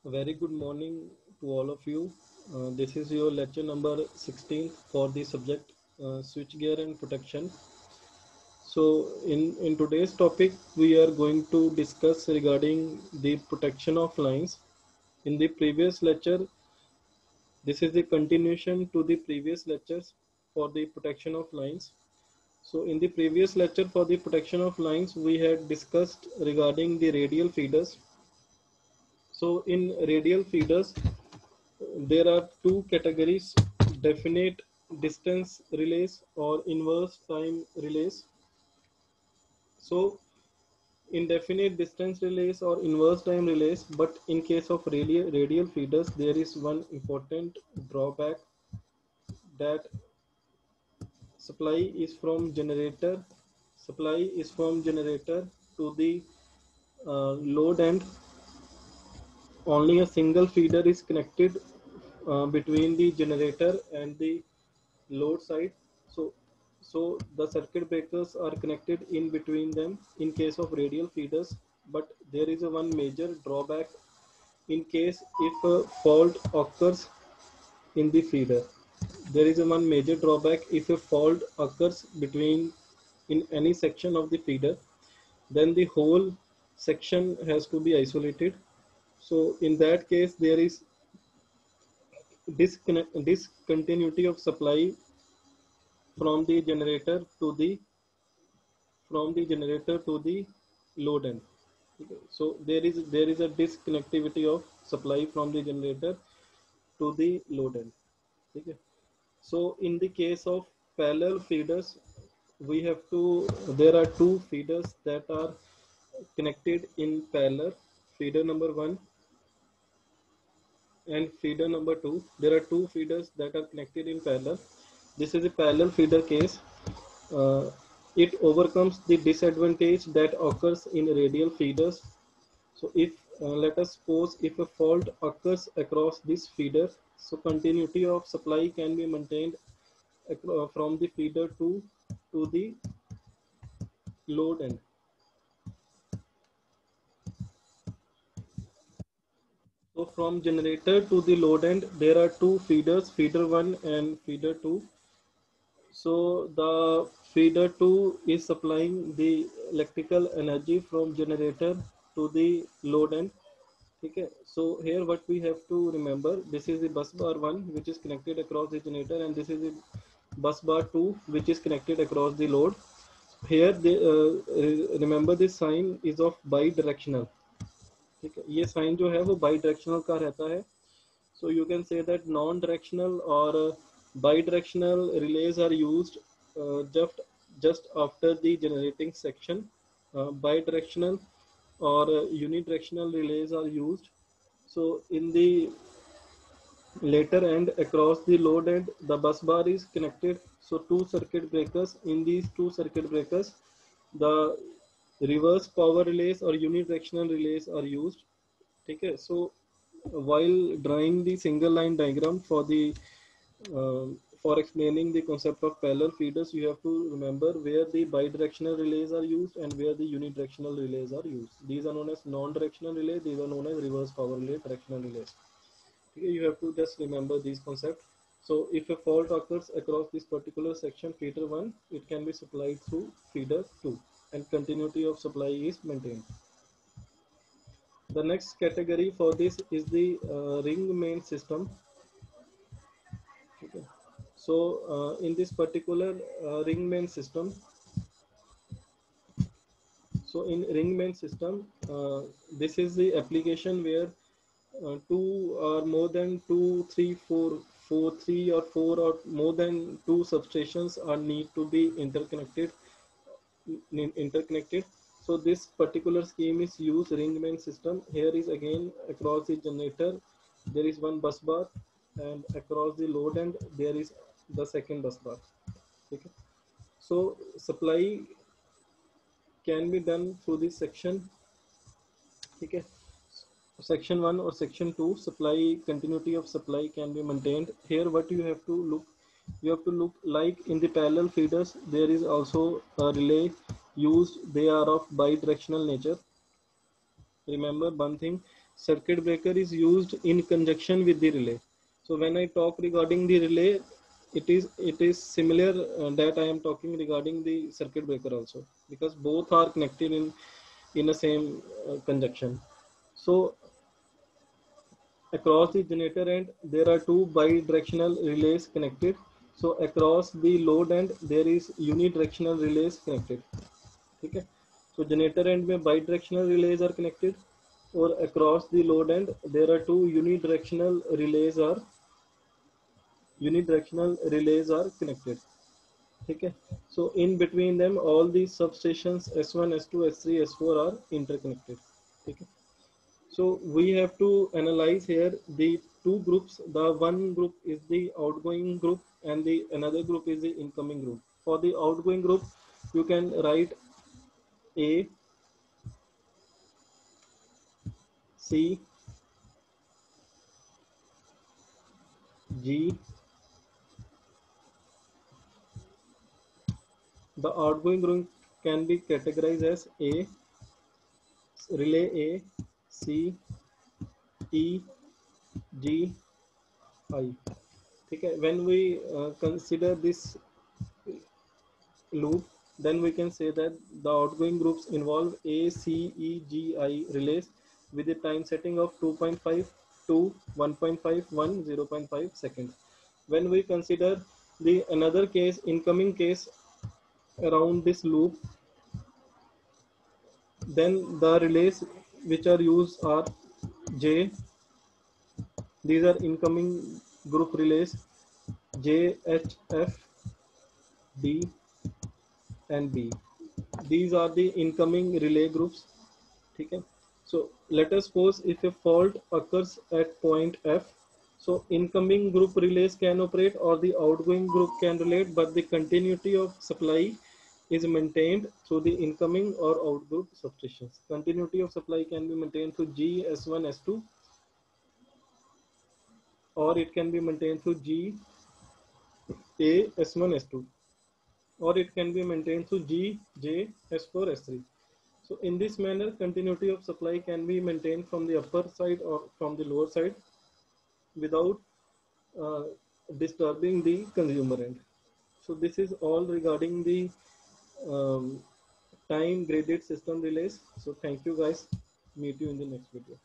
A very good morning to all of you. This is your lecture number 16 for the subject switchgear and protection. So in today's topic, we are going to discuss regarding the protection of lines. In the previous lecture, this is the continuation to the previous lectures for the protection of lines. So in the previous lecture for the protection of lines, we had discussed regarding the radial feeders. So in radial feeders, there are two categories: definite distance relays or inverse time relays. So in definite distance relays or inverse time relays, but in case of radial feeders, there is one important drawback, that supply is from generator supply is from generator to the load end. Only a single feeder is connected between the generator and the load side. So so the circuit breakers are connected in between them in case of radial feeders, but there is a one major drawback in case if a fault occurs in the feeder. There is a one major drawback: if a fault occurs between in any section of the feeder, then the whole section has to be isolated. So in that case, there is discontinuity of supply from the generator to the load end. Okay. So there is a disconnectivity of supply from the generator to the load end. Okay. So in the case of parallel feeders, we have to there are two feeders that are connected in parallel: feeder number 1 and feeder number 2. There are two feeders that are connected in parallel. This is a parallel feeder case. Uh, it overcomes the disadvantage that occurs in radial feeders. So if let us suppose if a fault occurs across this feeder, so continuity of supply can be maintained from the feeder to the load end. So from generator to the load end, there are two feeders, feeder 1 and feeder 2. So the feeder 2 is supplying the electrical energy from generator to the load end. Okay. So here what we have to remember, this is the bus bar 1 which is connected across the generator, and this is the bus bar 2 which is connected across the load. Here remember this sign is of bidirectional. ठीक है, ये sign जो है वो by directional का रहता है. So you can say that non-directional or bidirectional relays are used just after the generating section. Bidirectional or unidirectional relays are used. So in the later end across the load end, the bus bar is connected. So two circuit breakers. In these two circuit breakers, the reverse power relays or unidirectional relays are used. Okay. So while drawing the single line diagram uh, for explaining the concept of parallel feeders, you have to remember where the bidirectional relays are used and where the unidirectional relays are used. These are known as non-directional relays. These are known as reverse power relay directional relays. Okay, you have to just remember these concepts. So if a fault occurs across this particular section, feeder 1, it can be supplied through feeder 2 and continuity of supply is maintained. The next category for this is the ring main system. Okay. So in this particular ring main system, so in ring main system, this is the application where two or more than two, three, three or four or more than two substations are need to be interconnected. So this particular scheme is used ring main system. Here is again across the generator, there is one bus bar, and across the load end there is the second bus bar. Okay. So supply can be done through this section. Okay. Section 1 or section 2, supply continuity of supply can be maintained. Here what you have to look like in the parallel feeders, there is also a relay used. They are of bidirectional nature. Remember one thing, circuit breaker is used in conjunction with the relay. So when I talk regarding the relay, it is similar that I am talking regarding the circuit breaker also, because both are connected in the same conjunction. So across the generator end there are two bidirectional relays connected. So across the load end there is unidirectional relays connected. Okay, so generator end में bidirectional relays are connected, or across the load end there are two unidirectional relays are connected. Okay, so in between them all these substations S1, S2, S3, S4 are interconnected. Okay, so we have to analyze here the two groups. The one group is the outgoing group and the another group is the incoming group. For the outgoing group you can write A, C, G. The outgoing group can be categorized as A, relay A, C, E, G, I. Okay, when we consider this loop, then we can say that the outgoing groups involve A, C, E, G, I relays with a time setting of 2.5 to 1.5, 0.5 seconds. When we consider the another case, incoming case around this loop, then the relays which are used are J. These are incoming group relays J, H, F, D, and B. These are the incoming relay groups. Okay. So let us suppose if a fault occurs at point F, so incoming group relays can operate or the outgoing group can relate, but the continuity of supply is maintained through the incoming or out group substations. Continuity of supply can be maintained through G, S1, S2, or it can be maintained through G, A, S1, S2, or it can be maintained through G, J, S4, S3. So in this manner, continuity of supply can be maintained from the upper side or from the lower side without uh, disturbing the consumer end. So this is all regarding the um, time graded system relays. So thank you guys. Meet you in the next video.